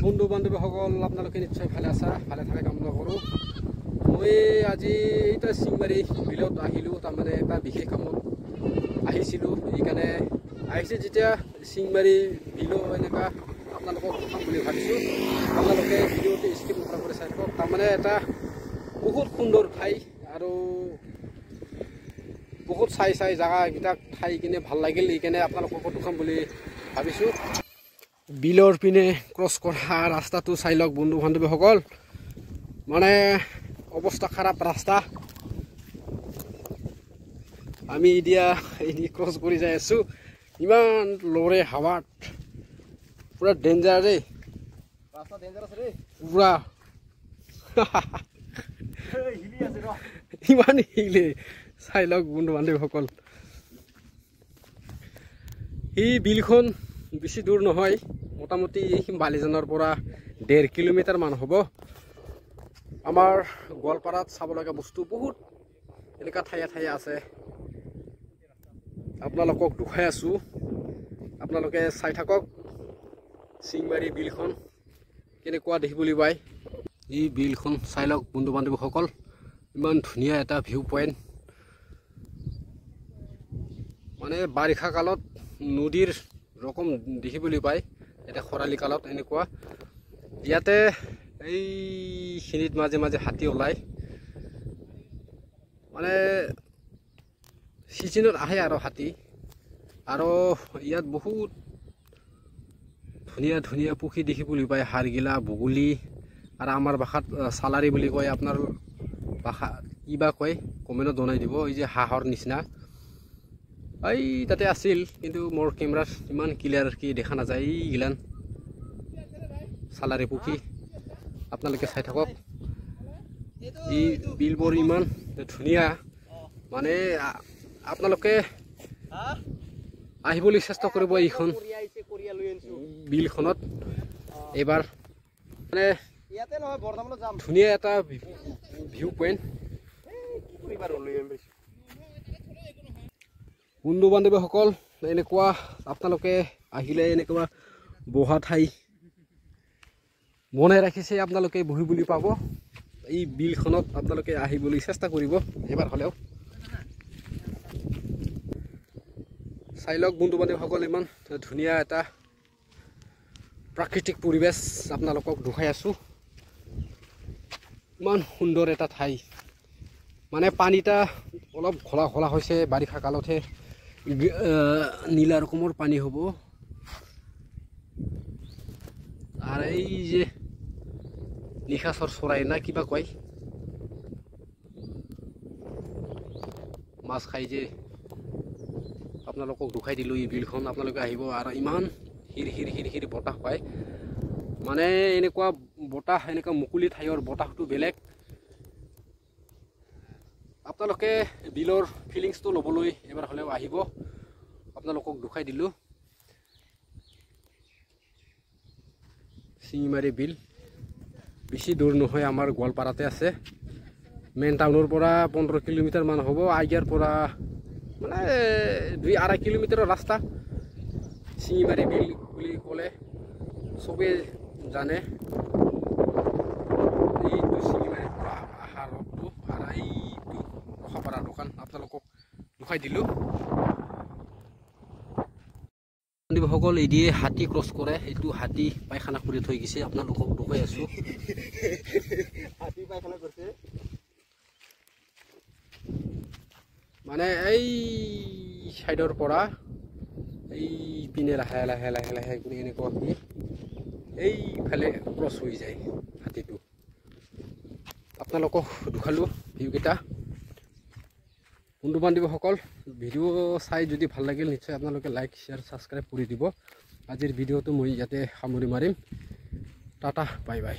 বন্ধু বান্ধৱীসকল আপোনালোকে নিশ্চয় ভালে আছা, ভালে থাকে কামনা কৰোঁ। মই আজি এইটা চিংমাৰী বিলত আহিলোঁ, তাৰমানে এটা বিশেষ কামত আহিছিলোঁ। সেইকাৰণে আহিছে যেতিয়া চিংমাৰী বিলো এনেকুৱা আপোনালোকক দেখাম বুলি ভাবিছোঁ। আপোনালোকে ভিডিঅ'টো স্কিপ নকৰাকৈ চাই থাকক। তাৰমানে এটা বহুত সুন্দৰ ঠাই আৰু বহুত চাই জেগাকেইটাক ঠাই কিনে ভাল লাগিল, সেইকাৰণে আপোনালোকক দেখাম বুলি ভাবিছোঁ। বিলৰ পিনে ক্ৰছ কৰা ৰাস্তাটো চাই লওক বন্ধু বান্ধৱীসকল, মানে অৱস্থা খাৰাপ ৰাস্তা। আমি এতিয়া ক্ৰছ কৰি যাই আছোঁ, ইমান লৰে হাৱাত, পুৰা ডেঞ্জাৰ দেই, ৰাস্তা ডেঞ্জাৰ আছে দেই পুৰা। ইমান হিলে চাই লওক বন্ধু বান্ধৱীসকল। এই বিলখন বেছি দূৰ নহয়, মোটামুটি বালিজানৰ পৰা 1.5 কিলোমিটাৰ মান হ'ব। আমাৰ গোৱালপাৰাত চাব লগা বস্তু বহুত এনেকুৱা ঠায়ে আছে, আপোনালোকক দেখাই আছোঁ। আপোনালোকে চাই থাকক চিংমাৰী বিলখন কেনেকুৱা দেখিবলৈ পায়। এই বিলখন চাই লওক বন্ধু বান্ধৱীসকল, ইমান ধুনীয়া এটা ভিউ পইণ্ট। মানে বাৰিষা কালত নদীৰ ৰকম দেখিবলৈ পায়, এতিয়া খৰালি কালত এনেকুৱা। ইয়াতে এইখিনিত মাজে মাজে হাতী ওলায়, মানে চিজনত আহে আৰু হাতী। আৰু ইয়াত বহুত ধুনীয়া ধুনীয়া পক্ষী দেখিবলৈ পায়, হাৰগিলা, বগলী, আৰু আমাৰ ভাষাত চালাৰী বুলি কয়। আপোনাৰ ভাষা কিবা কয় কমেণ্টত জনাই দিব। এই যে হাঁহৰ নিচিনা এই তাতে আছিল, কিন্তু মোৰ কেমেৰাত ইমান ক্লিয়াৰ কি দেখা নাযায়। এইগিলান চালাৰী পক্ষী, আপোনালোকে চাই থাকক। এই বিলবোৰ ইমান ধুনীয়া, মানে আপোনালোকে আহিবলৈ চেষ্টা কৰিব এইখন বিলখনত এইবাৰ। মানে ধুনীয়া এটা ভিউ পইণ্ট। বন্ধু বান্ধৱীসকল, এনেকুৱা আপোনালোকে আহিলে এনেকুৱা বহা ঠাই বনাই ৰাখিছে, আপোনালোকে বহিবলৈ পাব। এই বিলখনত আপোনালোকে আহিবলৈ চেষ্টা কৰিব এবাৰ হ'লেও। চাই লওক বন্ধু বান্ধৱীসকল, ইমান ধুনীয়া এটা প্ৰাকৃতিক পৰিৱেশ আপোনালোকক দেখাই আছোঁ। ইমান সুন্দৰ এটা ঠাই, মানে পানীটা অলপ ঘোলা হৈছে, বাৰিষা কালতহে নীলা ৰকমৰ পানী হ'ব। আৰু এই যে নিশাচৰ চৰাই না কিবা কয়, মাছ খাই যে, আপোনালোকক দেখাই দিলোঁ এই বিলখন। আপোনালোকে আহিব আৰু ইমান হিৰ বতাহ পায়, মানে এনেকুৱা বতাহ, এনেকুৱা মুকলি ঠাইৰ বতাহটো বেলেগ। আপোনালোকে বিলৰ ফিলিংছটো ল'বলৈ এবাৰ হ'লেও আহিব, আপোনালোকক দেখাই দিলোঁ। চিংমাৰী বিল বেছি দূৰ নহয়, আমাৰ গোৱালপাৰাতে আছে। মেইন টাউনৰ পৰা 15 কিলোমিটাৰ মান হ'ব। আইডিয়াৰ পৰা মানে 2-2.5 কিলোমিটাৰৰ ৰাস্তা। চিংমাৰী বিল বুলি ক'লে চবেই জানে। এইটো চিংমাৰীৰ পৰা অহা ৰ'দটো, আৰু এইটো ৰখাপাৰা দোকান আপোনালোকক দেখাই দিলোঁ। বান্ধৱীসকল, এদিয়ে হাতী ক্ৰছ কৰে, এইটো হাতী পায়খানা কৰি থৈ গৈছে, আপোনালোকক দেখাই আছোঁ। হাতী পায়খানা কৰিছে, মানে এই চাইডৰ পৰা এই পিনে লাহে লাহে কৰি এনেকুৱা এইফালে ক্ৰছ হৈ যায় হাতীটো। আপোনালোকক দেখালোঁ ভিউকেইটা। বন্ধু বান্ধৱীসকল, ভিডিঅ' চাই যদি ভাল লাগিল নিশ্চয় আপোনালোকে লাইক, শ্বেয়াৰ, ছাবস্ক্ৰাইব কৰি দিব। আজিৰ ভিডিঅ'টো মই ইয়াতে সামৰি মাৰিম। Tata, bye bye.